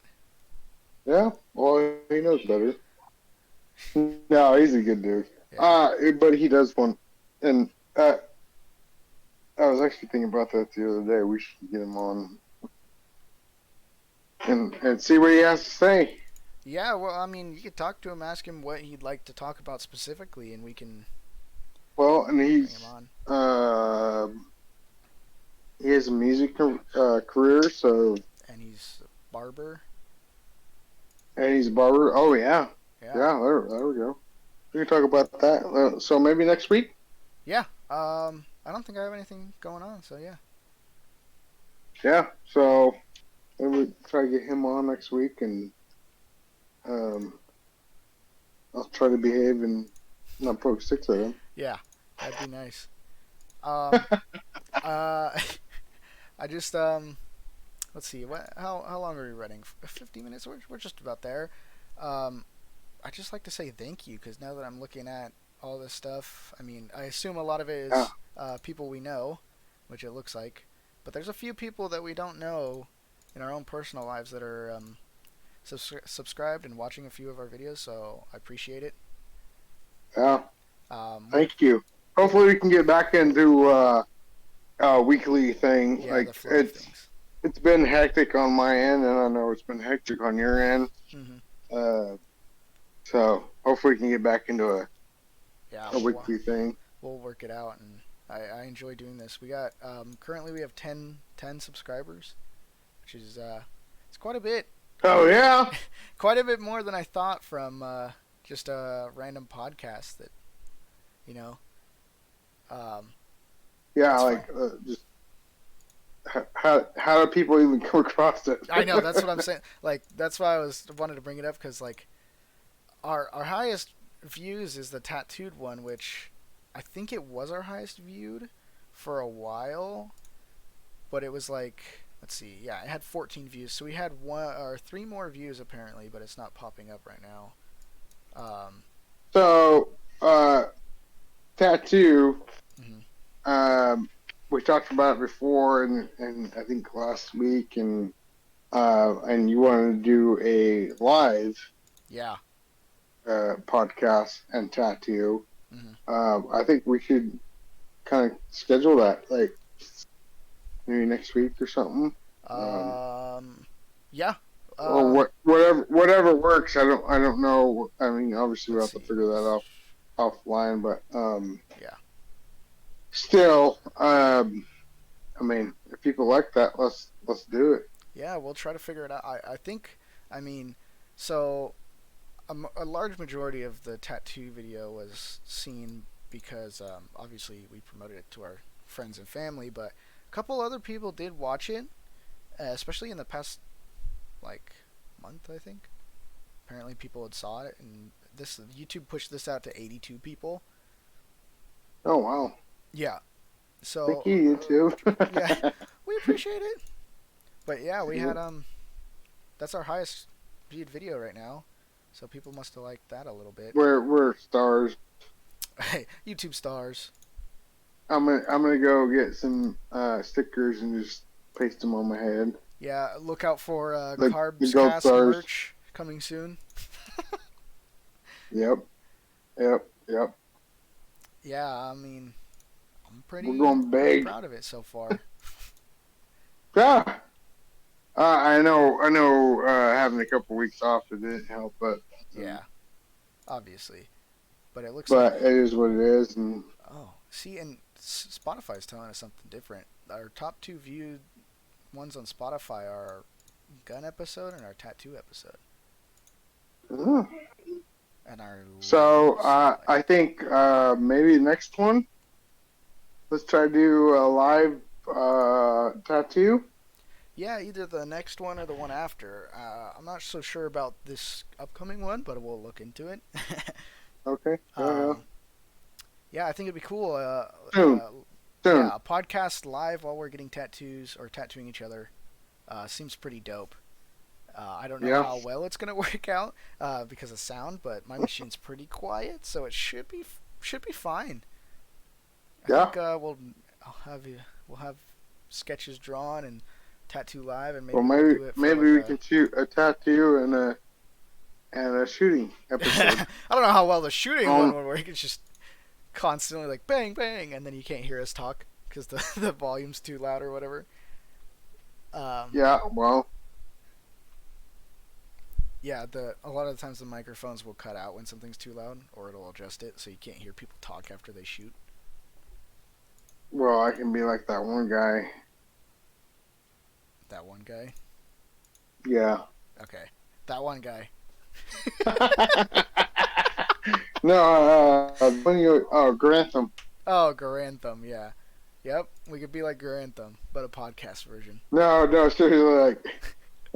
Yeah, well, he knows better. No, he's a good dude.
Yeah.
But he does want, and I was actually thinking about that the other day. We should get him on and see what he has to say.
Yeah, well, I mean, you could talk to him, ask him what he'd like to talk about specifically, and we can
Well, and
bring
he's
him on.
he has a music career, so
And he's a barber.
and he's a barber. Oh yeah,
Yeah.
yeah. There we go. We can talk about that. So maybe next week.
Yeah. I don't think I have anything going on, so yeah.
Yeah. So maybe try to get him on next week, and I'll try to behave and Not post 6 of them.
Yeah, that'd be nice. Um, uh, I just let's see. How long are we running? 50 minutes. We're just about there. Um, I just like to say thank you because now that I'm looking at all this stuff, I mean, I assume a lot of it
Yeah.
is people we know, which it looks like, but there's a few people that we don't know in our own personal lives that are subscribed and watching a few of our videos. So I appreciate it.
Yeah.
We
Thank you.
yeah
Hopefully we can get back into a weekly thing.
yeah the
Like
flow of things.
it's been hectic on my end, and I know it's been hectic on your end.
Hmm.
Uh, so hopefully we can get back into
Yeah,
a weekly thing.
we'll work it out, and I enjoy doing this. We got currently we have 10 subscribers, which is it's quite a bit.
Oh yeah.
Quite a bit more than I thought from just a random podcast that you know. Um,
Yeah.
it's fun.
Like just how do people even come across it?
I know that's what I'm saying. Like that's why I was wanted to bring it up because like our highest views is the tattooed one, which I think it was our highest viewed for a while, but it was like let's see, yeah, it had 14 views, so we had one or three more views apparently, but it's not popping up right now. Um,
So tattoo.
mhm.
We talked about it before, and I think last week, and you wanted to do a live
Yeah.
podcast and tattoo.
Hmm.
I think we should kind of schedule that, like maybe next week or something,
Yeah.
or
Um,
whatever works. I don't know. I mean, obviously we'll
let's
have to
see.
figure that out offline, but
Yeah.
still, I mean, if people like that, let's do it.
Yeah, we'll try to figure it out. I think, I mean, so a large majority of the tattoo video was seen because obviously we promoted it to our friends and family, but a couple other people did watch it, especially in the past like month, I think. Apparently, people had saw it, and this YouTube pushed this out to 82 people.
Oh wow.
Yeah.
Thank
So
you,
yeah,
YouTube.
we appreciate it. But yeah, we
Yep.
had that's our highest viewed video right now. So people must have liked that a little bit.
We're stars.
YouTube stars.
I'm gonna go get some stickers and just paste them on my head.
Yeah, look out for
The
Carbs
gold
Cast
stars.
merch coming soon.
Yep. Yep.
Yeah, I mean, I'm
We're
pretty
going big.
proud of it so far.
Yeah. I know. Having a couple weeks off it didn't help,
Yeah, obviously. But it looks like
but it is what it is, and
oh, see, and Spotify's telling us something different. Our top two viewed ones on Spotify are our gun episode and our tattoo episode.
uh,
And our
so
like
I think maybe the next one. Let's try to do a live tattoo.
yeah, either the next one or the one after. I'm not so sure about this upcoming one, but we'll look into it.
Okay. Yeah.
um, yeah, I think it'd be cool.
Soon.
Yeah,
Soon.
a podcast live while we're getting tattoos or tattooing each other seems pretty dope. I don't know
Yeah.
how well it's gonna work out because of sound, but my machine's pretty quiet, so it should be fine. I
Yeah.
think we'll have sketches drawn and tattoo live, and maybe
Well,
we'll do it for
maybe
like
we
a.
can shoot a tattoo and a shooting episode.
I don't know how well the shooting one
Um.
would work. It's just constantly like bang bang, and then you can't hear us talk because the the volume's too loud or whatever. Um,
Yeah. Well.
yeah, the a lot of the times the microphones will cut out when something's too loud, or it'll adjust it so you can't hear people talk after they shoot.
Well, I can be like that one guy.
That one guy.
Yeah.
Okay, that one guy.
No. When you Grantham.
Oh, Garantham, yeah. Yep, we could be like Garantham, but a podcast version.
No. Seriously. Like,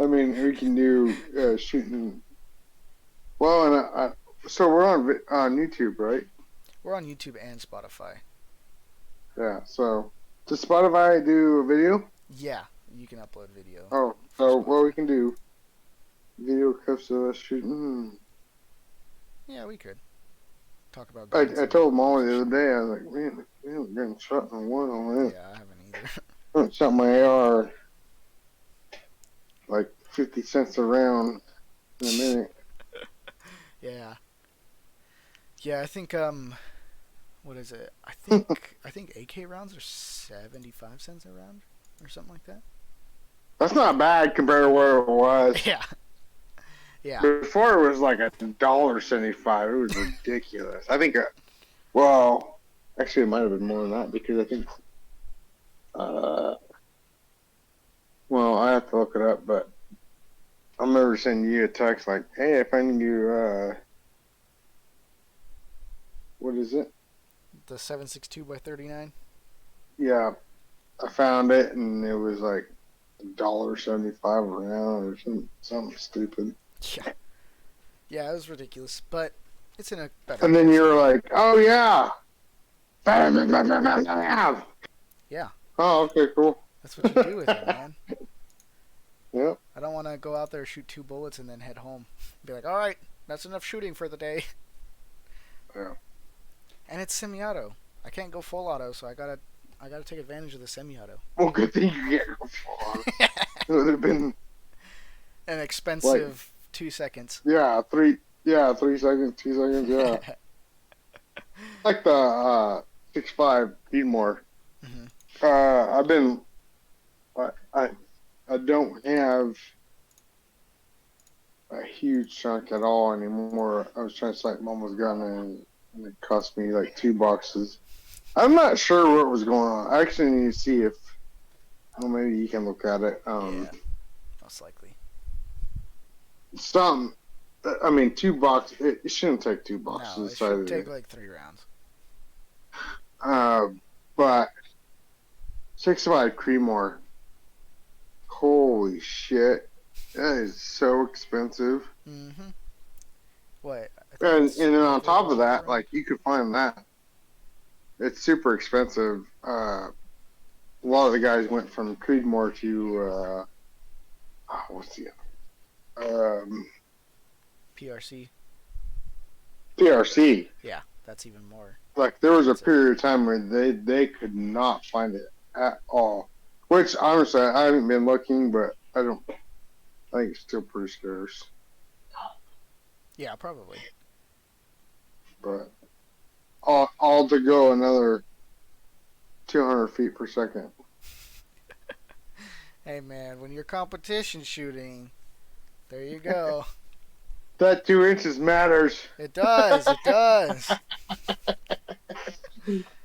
I mean, we can do shooting. Well, and so we're on YouTube, right?
We're on YouTube and Spotify.
Yeah. So does Spotify do a video?
Yeah, you can upload video
Oh,
for
so what we
Spotify.
can do? Video clips of us shooting.
Yeah, we could talk about guns
I
and
told Molly the other
shooting.
day. I was like, man, we haven't gotten shot in a while, man.
Yeah, I haven't either.
I haven't shot my AR like 50 cents a round in a minute.
Yeah. Yeah, I think what is it? I think AK rounds are 75 cents a round or something like that.
That's not bad compared to where it was.
Yeah. Yeah.
Before it was like $1.75. It was ridiculous. I think, well, actually, it might have been more than that because I think, uh, well, I have to look it up, but I remember sending you a text like, hey, I found you, what is it?
The 7.62 by 39.
Yeah, I found it and it was like $1.75 a round or something stupid.
Yeah. Yeah, it was ridiculous, but it's in a better
And then
place
you were
now.
like, oh yeah.
Yeah.
Oh, okay, cool.
That's what you do with it, man.
Yep.
I don't want to go out there, shoot 2 bullets, and then head home. Be like, all right, that's enough shooting for the day.
Yeah.
And it's semi-auto. I can't go full auto, so I gotta take advantage of the semi-auto.
Well, good thing you get go full on. It would have been
An
like,
expensive 2 seconds.
yeah, 3 seconds, 2 seconds, yeah. Like the 6.5 Creedmoor.
Hmm.
I've been, I, I don't have a huge chunk at all anymore. I was trying to sight Mama's gun and it cost me like $2. I'm not sure what was going on. I actually need to see if, well, maybe you can look at it.
Yeah, most likely.
Some, I mean, $2. It shouldn't take $2 to
No, it
decide
should take
it.
like 3 rounds.
But 6.5 Creedmoor, holy shit, that is so expensive.
Mm-hmm. What? I think
And
it's
then on
over a
top of
dollar a
that,
round.
like you could find that it's super expensive. A lot of the guys went from Creedmoor to what's the
PRC.
PRC.
Yeah, that's even more
Like there was a
expensive.
period of time where they could not find it at all. Which honestly, I haven't been looking, but I don't. I think it's still pretty scarce.
Yeah, probably.
But all to go another 200 feet per second.
Hey man, when you're competition shooting, there you go.
That 2 inches matters.
It does. It does.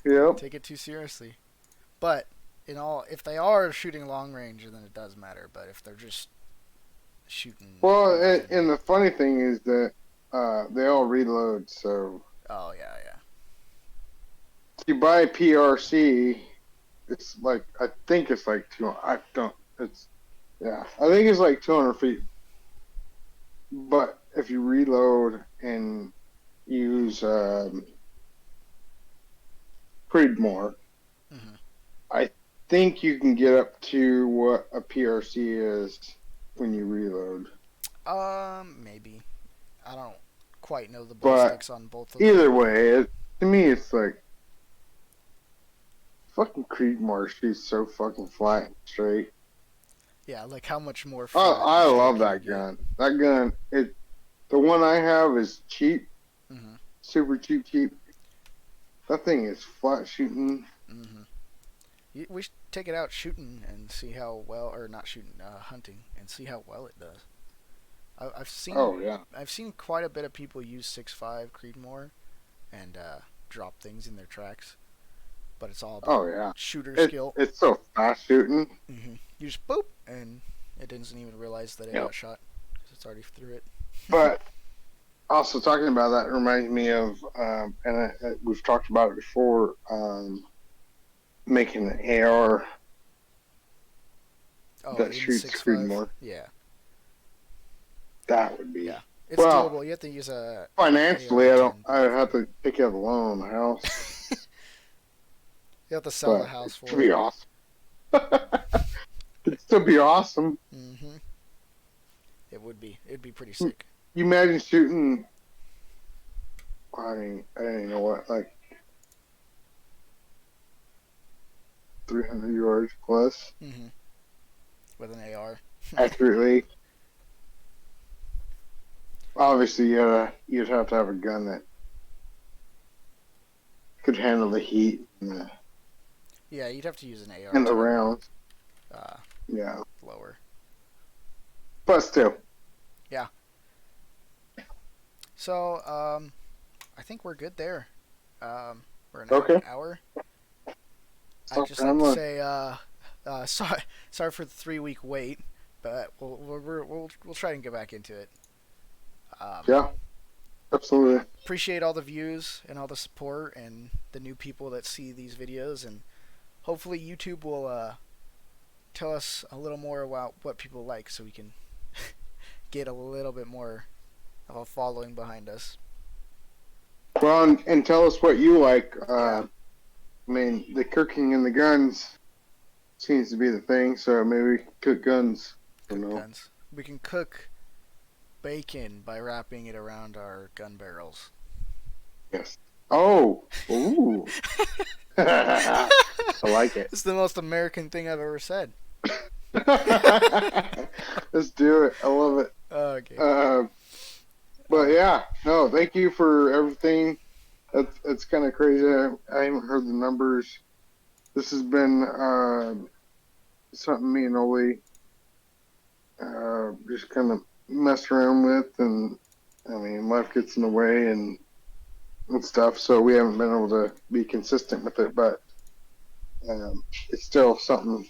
Yep.
Take it too seriously. But if they are shooting long range, then it does matter. But if they're just shooting
Well,
nothing,
and the funny thing is that they all reload. So
oh yeah, yeah.
if you buy PRC, it's like I think it's like 200. I don't. It's yeah. I think it's like 200 feet. But if you reload and use Creedmoor,
Hmm.
I think you can get up to what a PRC is when you reload.
Maybe. I don't quite know the
But
ballistics on both of them.
either way, to me, it's like fucking Creedmoor shoots so fucking flat and straight.
Yeah, like how much more flat and
I
straight
love
can you
that
get?
gun. That gun, the one I have is cheap,
Hmm.
super cheap. That thing is flat shooting.
Hmm. We should take it out shooting and see how well, or not shooting, hunting, and see how well it does. I've seen
Oh yeah.
I've seen quite a bit of people use 6.5 Creedmoor and drop things in their tracks, but it's all about
Oh yeah.
shooter skill.
It's so fast shooting.
You just boop, and it doesn't even realize that it
Yep.
got shot because it's already through it.
But also talking about that reminds me of, we've talked about it before. Making an AR
Oh,
that
in
shoots
6.5,
Creedmoor.
yeah,
That would be
yeah. It's
Well,
doable. You have to use a
financially, I don't.
AR-10.
I have to take out a loan on the house,
You have to sell the
but
house
it should
for
be
it.
awesome. It'd still be awesome.
Hmm. It would be. It'd be pretty
You
sick.
imagine shooting. I don't even know what, like 300 yards plus
Hmm. With an AR.
accurately. Obviously, you'd have to have a gun that could handle the heat
Yeah, you'd have to use an AR
and the
to
rounds.
uh,
Yeah,
lower.
but still,
Yeah. So, I think we're good there. We're at an
okay.
hour. I'd
So
just like
I'm
to say, sorry for the 3 week wait, but we'll try and get back into it. Um,
yeah, absolutely.
Appreciate all the views and all the support and the new people that see these videos, and hopefully YouTube will tell us a little more about what people like, so we can get a little bit more of a following behind us.
Well, and tell us what you like.
Yeah,
I mean, the cooking and the guns seems to be the thing, so maybe we can cook guns. I don't
cook
know.
guns. We can cook bacon by wrapping it around our gun barrels.
Yes. Oh, ooh. I like it.
It's the most American thing I've ever said.
Let's do it. I love it.
Okay.
Uh, but
Uh,
yeah, no, thank you for everything. It's kind of crazy. I haven't heard the numbers. This has been something me and Oli just kind of mess around with, and I mean, life gets in the way and stuff, so we haven't been able to be consistent with it. But it's still something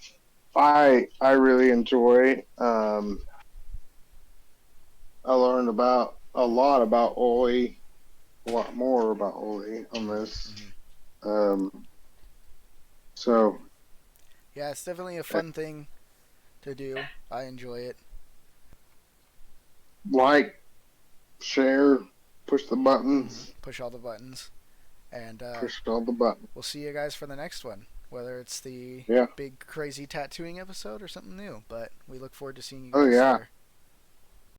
I really enjoy. I learned about a lot about Oli, a lot more about Oli on this.
mm-hmm.
Um, so
Yeah, it's definitely a fun thing to do. I enjoy it.
like, share, push the
Mm-hmm.
buttons,
Push all the buttons, and
push all the buttons.
we'll see you guys for the next one. Whether it's the
Yeah.
big crazy tattooing episode or something new, but we look forward to seeing you
Oh
guys
yeah.
there.